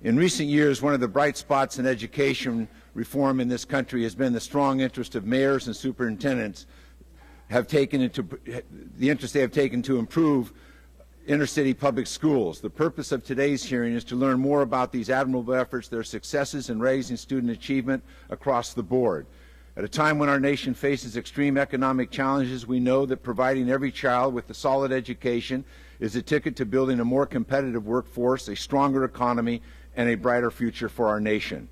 In recent years, one of the bright spots in education reform in this country has been the strong interest of mayors and superintendents the interest they have taken to improve inner-city public schools. The purpose of today's hearing is to learn more about these admirable efforts, their successes in raising student achievement across the board. At a time when our nation faces extreme economic challenges, we know that providing every child with a solid education is a ticket to building a more competitive workforce, a stronger economy, and a brighter future for our nation.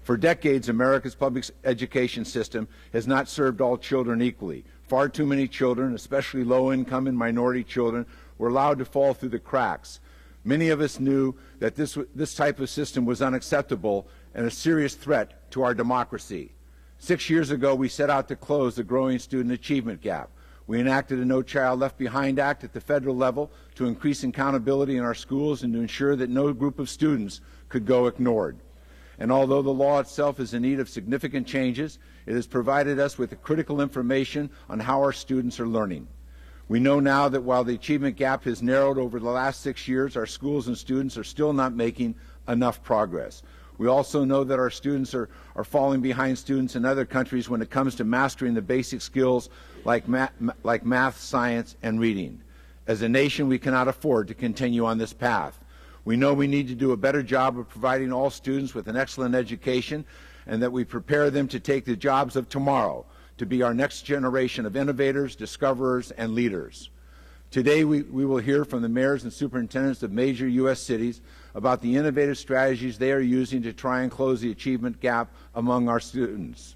For decades, America's public education system has not served all children equally. Far too many children, especially low-income and minority children, were allowed to fall through the cracks. Many of us knew that this type of system was unacceptable and a serious threat to our democracy. 6 years ago, we set out to close the growing student achievement gap. We enacted a No Child Left Behind Act at the federal level to increase accountability in our schools and to ensure that no group of students could go ignored. And although the law itself is in need of significant changes, it has provided us with the critical information on how our students are learning. We know now that while the achievement gap has narrowed over the last 6 years, our schools and students are still not making enough progress. We also know that our students are falling behind students in other countries when it comes to mastering the basic skills like math, science, and reading. As a nation, we cannot afford to continue on this path. We know we need to do a better job of providing all students with an excellent education and that we prepare them to take the jobs of tomorrow, to be our next generation of innovators, discoverers, and leaders. Today, we will hear from the mayors and superintendents of major U.S. cities about the innovative strategies they are using to try and close the achievement gap among our students.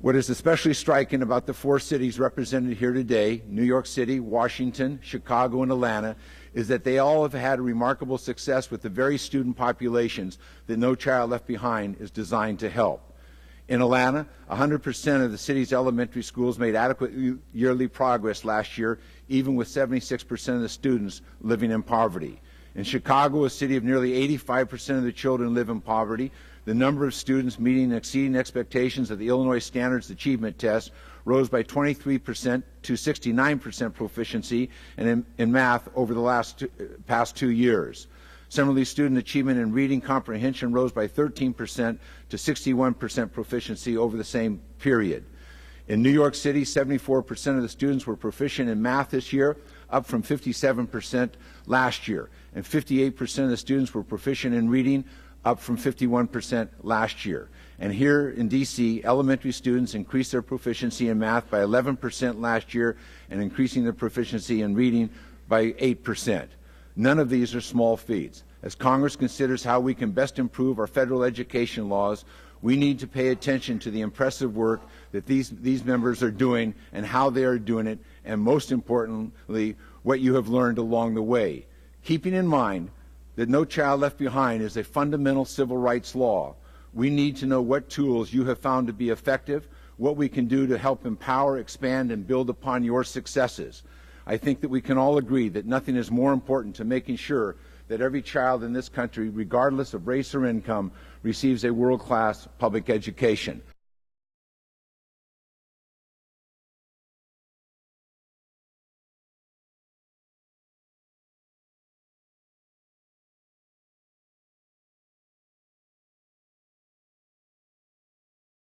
What is especially striking about the 4 cities represented here today, New York City, Washington, Chicago, and Atlanta, is that they all have had remarkable success with the very student populations that No Child Left Behind is designed to help. In Atlanta, 100% of the city's elementary schools made adequate yearly progress last year, even with 76% of the students living in poverty. In Chicago, a city of nearly 85% of the children live in poverty, the number of students meeting and exceeding expectations of the Illinois Standards Achievement Test rose by 23% to 69% proficiency in math over the past 2 years. Similarly, student achievement in reading comprehension rose by 13% to 61% proficiency over the same period. In New York City, 74% of the students were proficient in math this year, up from 57% last year, and 58% of the students were proficient in reading, up from 51% last year. And here in D.C., elementary students increased their proficiency in math by 11% last year and increasing their proficiency in reading by 8%. None of these are small feats. As Congress considers how we can best improve our federal education laws, we need to pay attention to the impressive work that these members are doing and how they are doing it, and most importantly, what you have learned along the way. Keeping in mind that No Child Left Behind is a fundamental civil rights law, we need to know what tools you have found to be effective, what we can do to help empower, expand, and build upon your successes. I think that we can all agree that nothing is more important to making sure that every child in this country, regardless of race or income, receives a world-class public education.